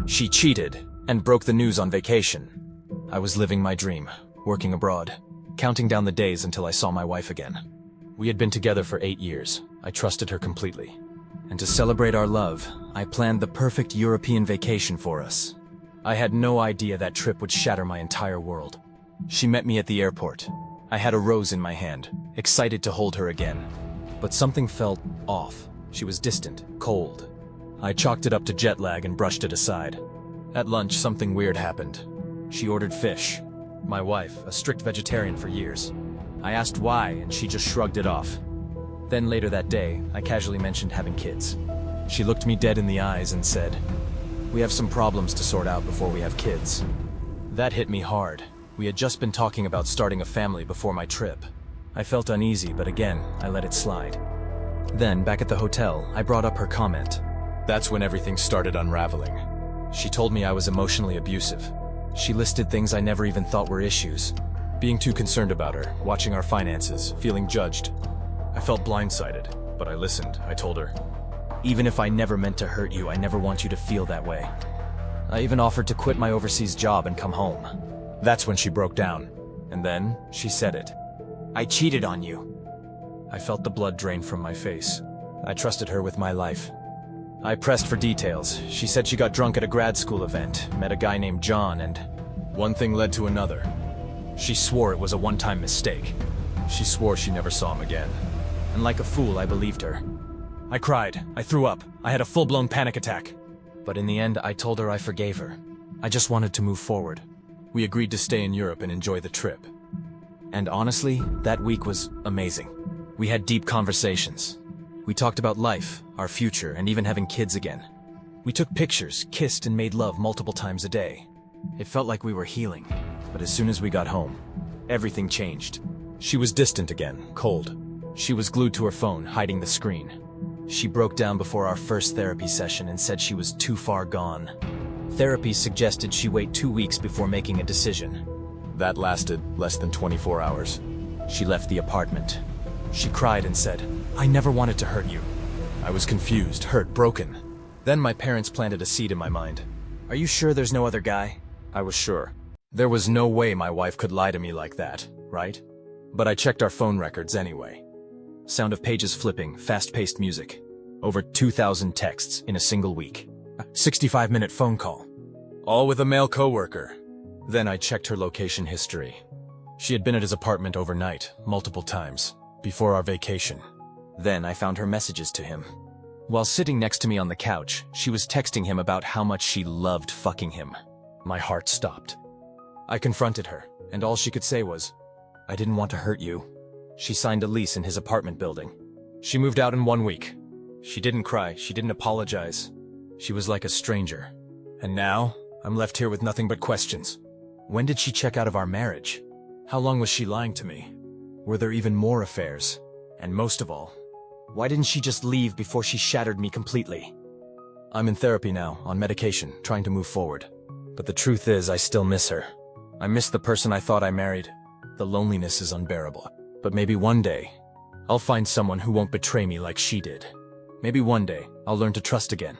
She cheated and broke the news on vacation. I was living my dream, working abroad, counting down the days until I saw my wife again. We had been together for 8 years. I trusted her completely. And to celebrate our love, I planned the perfect European vacation for us. I had no idea that trip would shatter my entire world. She met me at the airport. I had a rose in my hand, excited to hold her again. But something felt off. She was distant, cold. I chalked it up to jet lag and brushed it aside. At lunch, something weird happened. She ordered fish. My wife, a strict vegetarian for years. I asked why, and she just shrugged it off. Then later that day, I casually mentioned having kids. She looked me dead in the eyes and said, "We have some problems to sort out before we have kids." That hit me hard. We had just been talking about starting a family before my trip. I felt uneasy, but again, I let it slide. Then, back at the hotel, I brought up her comment. That's when everything started unraveling. She told me I was emotionally abusive. She listed things I never even thought were issues. Being too concerned about her, watching our finances, feeling judged. I felt blindsided, but I listened. I told her, "Even if I never meant to hurt you, I never want you to feel that way." I even offered to quit my overseas job and come home. That's when she broke down. And then, she said it. "I cheated on you." I felt the blood drain from my face. I trusted her with my life. I pressed for details. She said she got drunk at a grad school event, met a guy named John, and one thing led to another. She swore it was a one-time mistake. She swore she never saw him again. And like a fool, I believed her. I cried. I threw up. I had a full-blown panic attack. But in the end, I told her I forgave her. I just wanted to move forward. We agreed to stay in Europe and enjoy the trip. And honestly, that week was amazing. We had deep conversations. We talked about life, our future, and even having kids again. We took pictures, kissed, and made love multiple times a day. It felt like we were healing. But as soon as we got home, everything changed. She was distant again, cold. She was glued to her phone, hiding the screen. She broke down before our first therapy session and said she was too far gone. Therapy suggested she wait 2 weeks before making a decision. That lasted less than 24 hours. She left the apartment. She cried and said, "I never wanted to hurt you." I was confused, hurt, broken. Then my parents planted a seed in my mind. "Are you sure there's no other guy?" I was sure. There was no way my wife could lie to me like that, right? But I checked our phone records anyway. Sound of pages flipping, fast-paced music. Over 2,000 texts in a single week. A 65-minute phone call. All with a male coworker. Then I checked her location history. She had been at his apartment overnight, multiple times, before our vacation. Then I found her messages to him. While sitting next to me on the couch, she was texting him about how much she loved fucking him. My heart stopped. I confronted her, and all she could say was, "I didn't want to hurt you." She signed a lease in his apartment building. She moved out in 1 week. She didn't cry, she didn't apologize. She was like a stranger. And now, I'm left here with nothing but questions. When did she check out of our marriage? How long was she lying to me? Were there even more affairs? And most of all, why didn't she just leave before she shattered me completely? I'm in therapy now, on medication, trying to move forward. But the truth is, I still miss her. I miss the person I thought I married. The loneliness is unbearable. But maybe one day, I'll find someone who won't betray me like she did. Maybe one day, I'll learn to trust again.